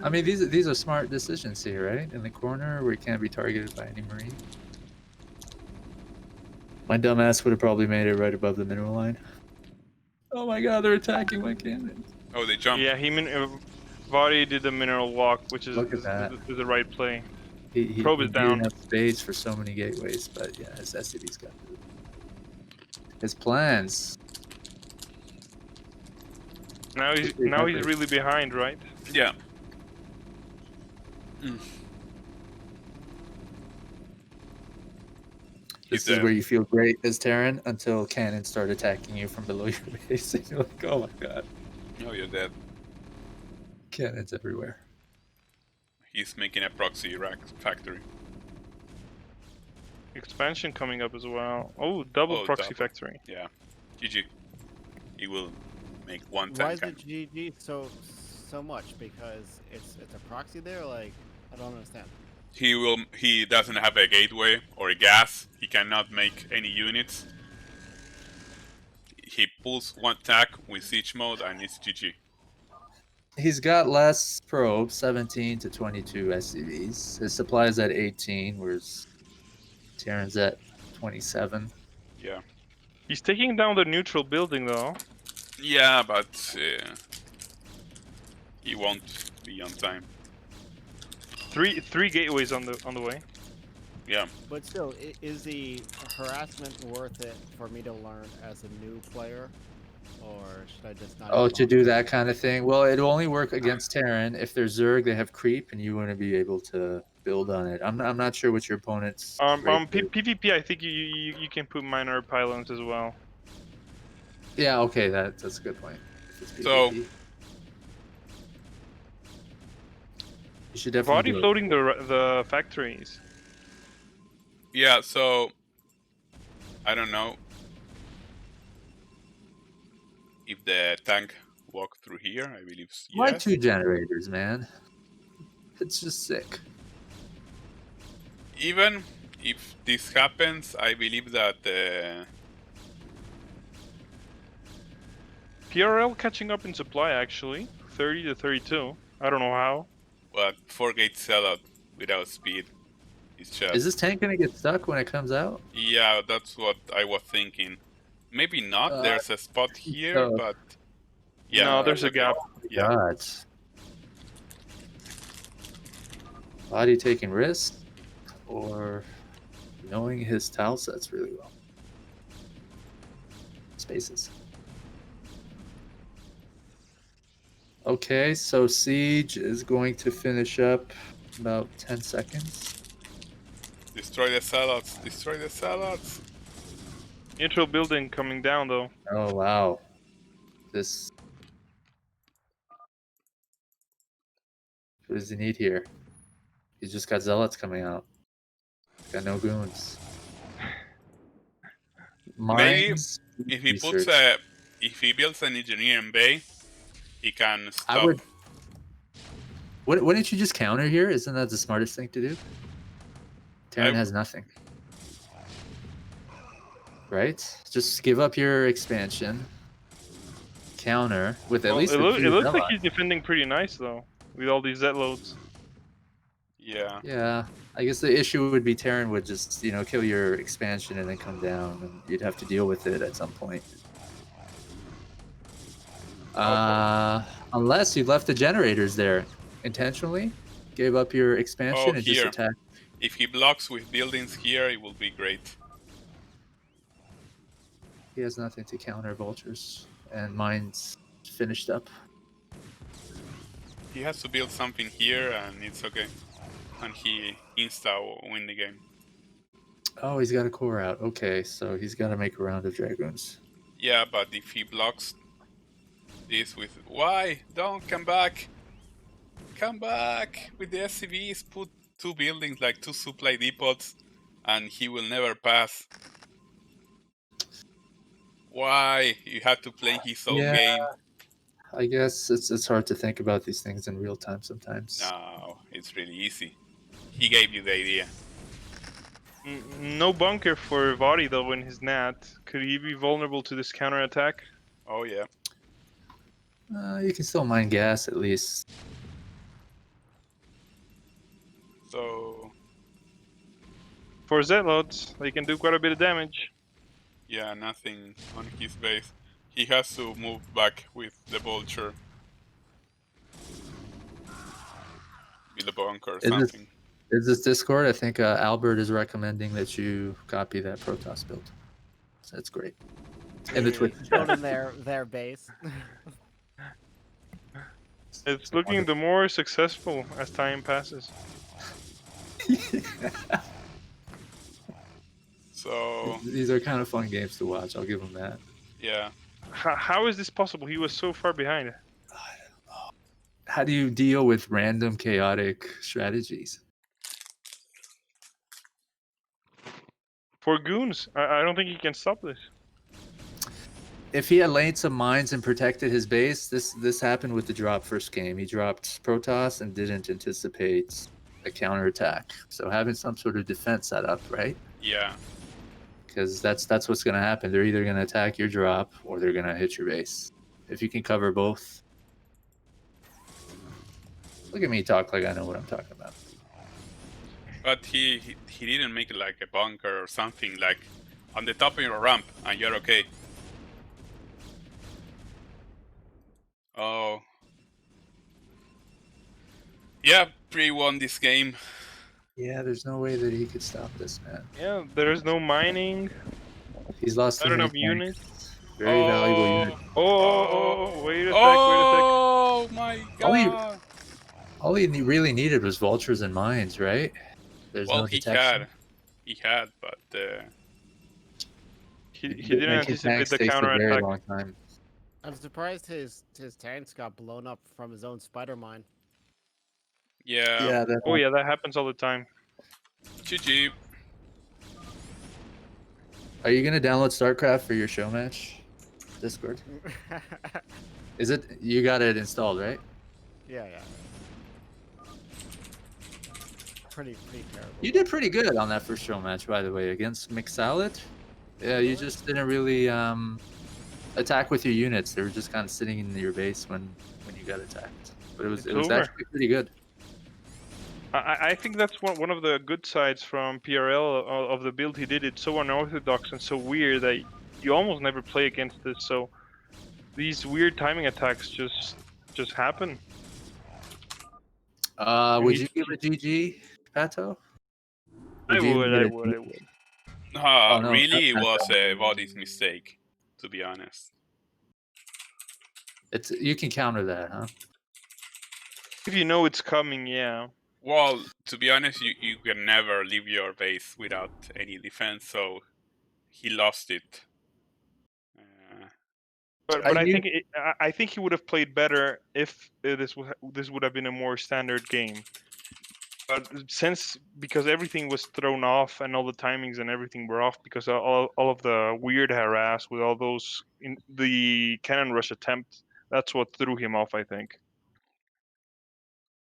I mean, these are smart decisions here, right? In the corner where he can't be targeted by any Marine. My dumbass would have probably made it right above the mineral line. Oh my god, they're attacking my cannon. Oh, they jumped. Yeah, Voddy did the mineral walk, which is Look at that. the right play. He Probe is down. didn't have space for so many gateways, but yeah, his SCV's got his plans. Now he's really behind, right? Yeah. This is where you feel great as Terran until cannons start attacking you from below your base. And you're like, oh my god. Oh, you're dead. Cannons everywhere. He's making a proxy rack factory. Expansion coming up as well. Oh, double proxy double. factory. Yeah. GG. He will make one Why is tank. it GG so much? Because it's a proxy there? Like, I don't understand. He doesn't have a gateway or a gas. He cannot make any units. He pulls one tack with siege mode and it's GG. He's got less probes, 17 to 22 SCVs. His supply is at 18, whereas Terran's at 27. Yeah. He's taking down the neutral building though. Yeah, but he won't be on time. Three gateways on the way. Yeah. But still, is the harassment worth it for me to learn as a new player? Or should I just not? Oh, to do that kind of thing? Well, it'll only work against Terran. If they're Zerg, they have creep, and you wouldn't be able to build on it. I'm not sure what your opponent's. PvP, I think you can put minor pylons as well. Yeah, okay, that's a good point. If it's So- PvP. You should definitely. Voddy floating the factories. Yeah, so I don't know if the tank walked through here. I believe yes. Why 2 generators, man? It's just sick. Even if this happens, I believe that PRL catching up in supply actually, 30 to 32. I don't know how. 4-gate sellout without speed is just. Is this tank gonna get stuck when it comes out? Yeah, that's what I was thinking. Maybe not. There's a spot here, so. but yeah. No, there's a gap. Yeah. God. Body taking risks or knowing his tile sets really well. Spaces. Okay, so Siege is going to finish up about 10 seconds. Destroy the sellouts. Destroy the sellouts. Neutral building coming down though. Oh, wow. This... What does he need here? He's just got zealots coming out. Got no goons. Mines, If he research. puts if he builds an engineering bay, he can stop. I would... Wouldn't you just counter here? Isn't that the smartest thing to do? Terran has nothing. Right? Just give up your expansion. Counter with at least it looks like Zealot. he's defending pretty nice though, with all these Z loads. Yeah. Yeah, I guess the issue would be Terran would just, kill your expansion and then come down, and you'd have to deal with it at some point. Unless you left the generators there intentionally, gave up your expansion and just here. attacked. If he blocks with buildings here, it will be great. He has nothing to counter vultures, and mine's finished up. He has to build something here, and it's okay. And he insta will win the game. Oh, he's got a core out. Okay, so he's got to make a round of dragoons. Yeah, but if he blocks this with... Why? Don't come back! Come back! With the SCVs, put 2 buildings, like 2 supply depots, and he will never pass. Why? You have to play his own game. I guess it's hard to think about these things in real time sometimes. No, it's really easy. He gave you the idea. No bunker for Voddy though in his nat. Could he be vulnerable to this counter attack? Oh yeah. You can still mine gas at least. So For Zealots, they can do quite a bit of damage. yeah, nothing on his base. He has to move back with the vulture. With the bunker or something. Is this Discord? I think Albert is recommending that you copy that Protoss build. So that's great. In the Twitch Shown chat. in their base. It's looking the more successful as time passes. So These are kind of fun games to watch. I'll give him that. yeah. How is this possible? He was so far behind. How do you deal with random chaotic strategies? For goons, I don't think he can stop this. If he had laid some mines and protected his base, this happened with the drop first game. He dropped Protoss and didn't anticipate a counterattack. So having some sort of defense set up, right? Yeah. Because that's what's going to happen. They're either going to attack your drop or they're going to hit your base. If you can cover both. Look at me talk like I know what I'm talking about. But he didn't make it like a bunker or something, like on the top of your ramp, and you're okay. Oh. Yeah, Pre won this game. Yeah, there's no way that he could stop this, man. Yeah, there's no mining. He's lost Not too many enough tanks. units. Very valuable unit. Wait a sec, Oh my god! All he really needed was vultures and mines, right? There's Well, no detection. he had, but He didn't Making anticipate tanks the takes a counter very attack. long time. I'm surprised his tanks got blown up from his own spider mine. yeah. Oh yeah, that happens all the time. GG. Are you gonna download StarCraft for your show match? Discord. Is it? You got it installed, right? Yeah. Pretty terrible. You did pretty good on that first show match, by the way, against McSalad. Yeah, you just didn't really attack with your units. They were just kind of sitting in your base when you got attacked. But it was over. actually pretty good. I think that's one of the good sides from PRL of the build he did. It's so unorthodox and so weird that you almost never play against this. So these weird timing attacks just happen. Would you give a GG, Pato? I would. Oh, no, Really, it not was that. Voddy's mistake, to be honest. You can counter that, huh? If you know it's coming, yeah. Well, to be honest, you can never leave your base without any defense, so he lost it. But I think he would have played better if this would have been a more standard game. But because everything was thrown off and all the timings and everything were off because all of the weird harass with all those in the cannon rush attempt, that's what threw him off, I think.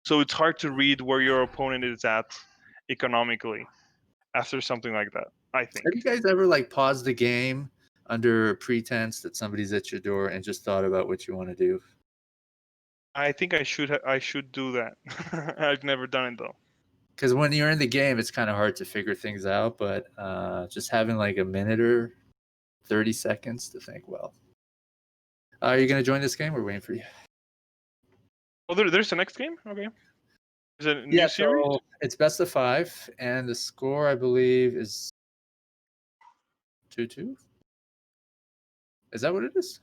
So it's hard to read where your opponent is at economically after something like that, I think. Have you guys ever paused the game under pretense that somebody's at your door and just thought about what you want to do? I think I should do that. I've never done it though. Because when you're in the game, it's kind of hard to figure things out. But just having a minute or 30 seconds to think, well, are you going to join this game? We're waiting for you. Oh, there's the next game? Okay. Is it a new Yeah, series? so it's best of 5, and the score I believe is 2-2. Is that what it is?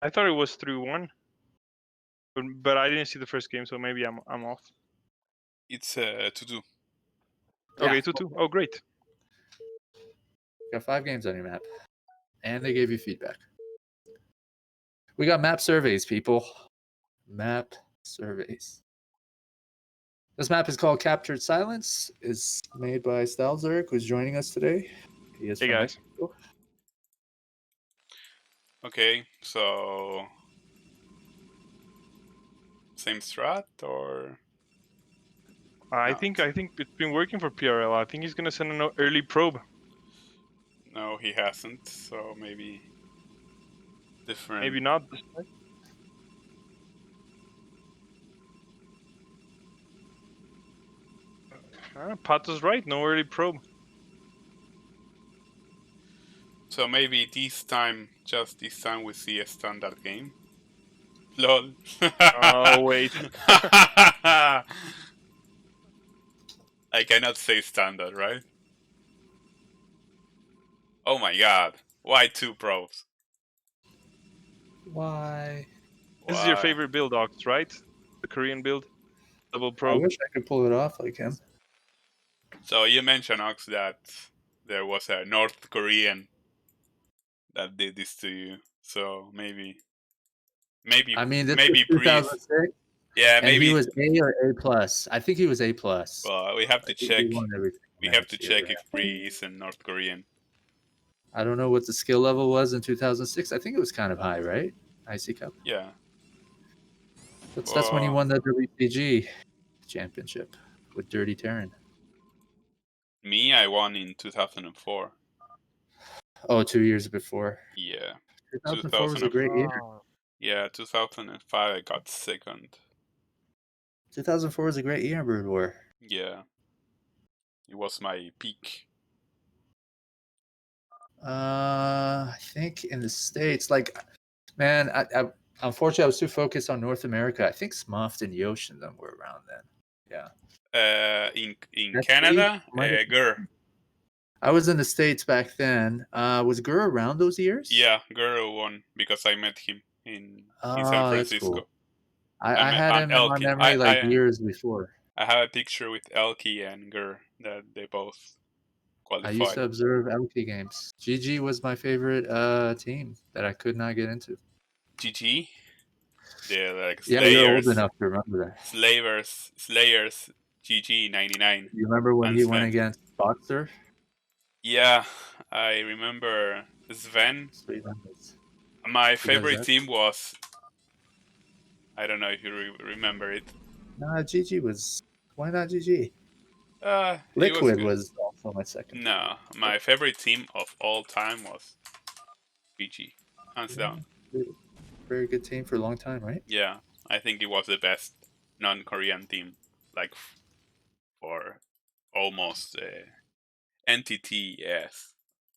I thought it was 3-1, but I didn't see the first game, so maybe I'm off. It's 2-2. Okay, Yeah. 2-2. Oh, great. Got 5 games on your map, and they gave you feedback. We got map surveys, people. Map surveys. This map is called Captured Silence. It's made by Stalzerk, who's joining us today. He is Hey, from guys. Mexico. Okay, so same strat or I No. think it's been working for PRL. I think he's gonna send an early probe. no? He hasn't. So maybe different. Maybe not. Pato's right. No early probe. So maybe just this time, we see a standard game. Lol. Oh wait. I cannot say standard, right? Oh my god. Why 2 probes? Why? This is your Why? favorite build, Ox, right? The Korean build, double I probe. wish I could pull it off like him. So you mentioned, Ox, that there was a North Korean that did this to you. So maybe I mean, this maybe was Priest. 2006, Yeah, and he maybe. was A or A plus. I think he was A plus. Well, we have to He check. won everything We that have to year, check yeah. if Pri is a North Korean. I don't know what the skill level was in 2006. I think it was kind of high, right? IC Cup. Yeah. That's when he won the WPG championship with Dirty Terran. Me, I won in 2004. Oh, 2 years before. Yeah. 2004 was a great year. Oh, Yeah, 2005 I got second. 2004 was a great year in Brood War. Yeah. It was my peak. I think in the States, like, man, I unfortunately I was too focused on North America. I think Smuffed and Yosh and them were around then. Yeah. In That's Canada, me. Gur. I was in the States back then. Was Gurr around those years? Yeah, Gur won because I met him in San Oh, that's Francisco. cool. I had and him in my Elky. memory like years before. I have a picture with Elky and Gur that they both I used to qualified. observe LP games. GG was my favorite team that I could not get into. GG. They're like Yeah, you're old Slayers. enough to remember that. Slayers. GG 99. You remember when he went Sven. against Boxer? Yeah, I remember Sven. Sweet memories. My Because favorite that- team was. I don't know if you remember it. Nah, GG was. Why not GG? It Liquid was was also my second. No, my favorite team of all time was GG, hands down. Very good team for a long time, right? Yeah, I think it was the best non-Korean team, like for almost entity. Yes,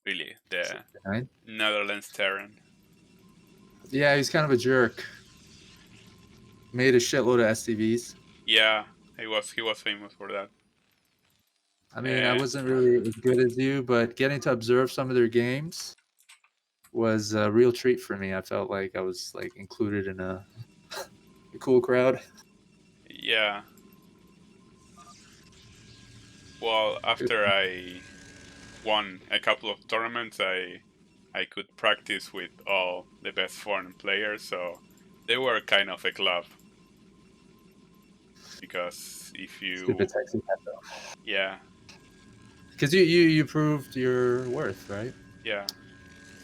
really, the 69. Netherlands Terran. Yeah, he's kind of a jerk. Made a shitload of STVs. Yeah, he was famous for that. I mean, I wasn't really as good as you, but getting to observe some of their games was a real treat for me. I felt like I was like included in a cool crowd. Yeah. Well, after I won a couple of tournaments, I could practice with all the best foreign players, so they were kind of a club. Because if you Stupid sexy though. Yeah. Because you proved your worth, right? Yeah.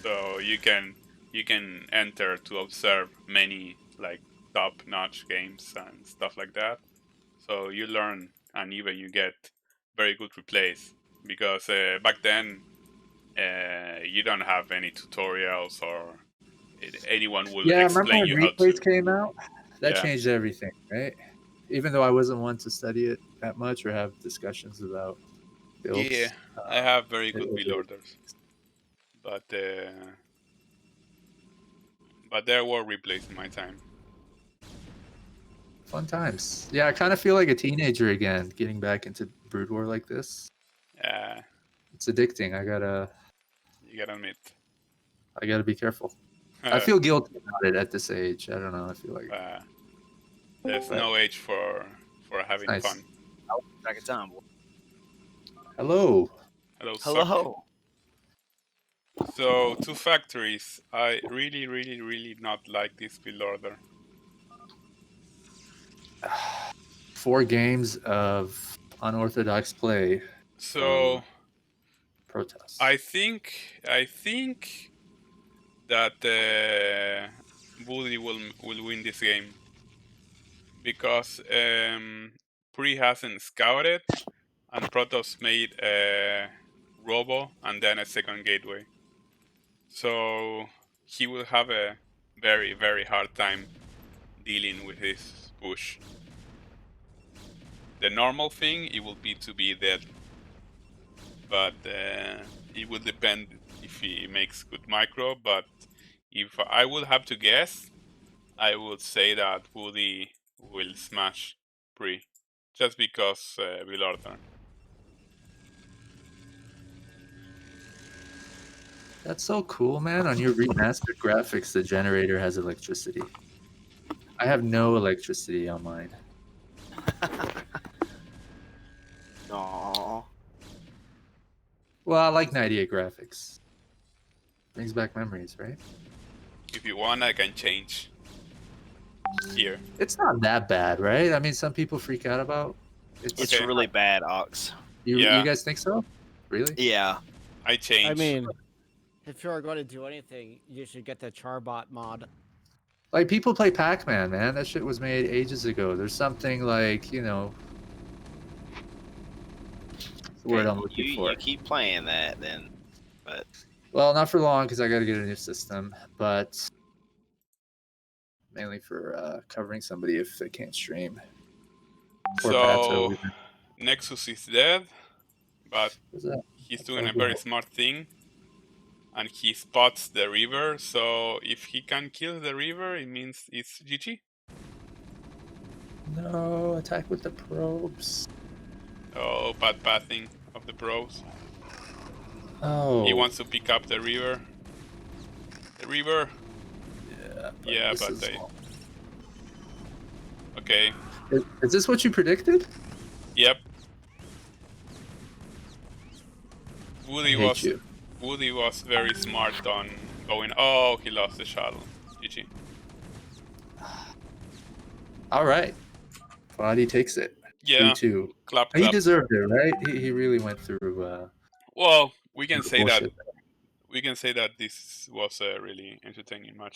So you can enter to observe many like top-notch games and stuff like that. So you learn and even you get very good replays because back then you don't have any tutorials or anyone will Yeah, I remember explain when you how replays to. came out. That Yeah. changed everything, right? Even though I wasn't one to study it that much or have discussions about builds. Yeah, I have very it good was build orders, but there were replays in my time. Fun times. Yeah, I kind of feel like a teenager again, getting back into Brood War like this. Yeah, It's addicting. you gotta admit. I gotta be careful. I feel guilty about it at this age. I don't know. I feel like there's But- no age for having nice. fun. Back in time. Boy. Hello. Hello, Suck. Hello. So, 2 factories. I really not like this build order. 4 games of unorthodox play. So, Protoss. I think that Voddy will win this game because Pri hasn't scouted and Protoss made a robo and then a second gateway. So he will have a very hard time dealing with his push. The normal thing it will be to be dead, but it will depend if he makes good micro. But if I would have to guess, I would say that Voddy will smash Pri, just because will order. That's so cool, man. On your remastered graphics, the generator has electricity. I have no electricity on mine. Aww. Well, I like 98 graphics. Brings back memories, right? If you want, I can change here. It's not that bad, right? I mean, some people freak out about. It's Okay. really bad, Ox. You Yeah. guys think so? Really? Yeah. I change. I mean, if you're going to do anything, you should get the Charbot mod. Like, people play Pac-Man, man. That shit was made ages ago. There's something like, you know, what's the word I'm looking for. You keep playing that then, but Well, not for long because I got to get a new system, but mainly for covering somebody if they can't stream. Poor So Pato. Nexus is dead, but What's that? he's doing a very smart thing, and he spots the river. So if he can kill the river, it means it's GG. No, attack with the probes. Oh, bad pathing of the pros. Oh. He wants to pick up the river. The river. Yeah, this but is- they. Okay. Is this what you predicted? Yep. I hate you. Voddy was very smart on going. Oh, he lost the shuttle. GG. All right. Voddy takes it. Yeah. 3-2. Clap, He clap. deserved it, right? He really went through. Well, we can say that. bullshit. We can say that this was a really entertaining match.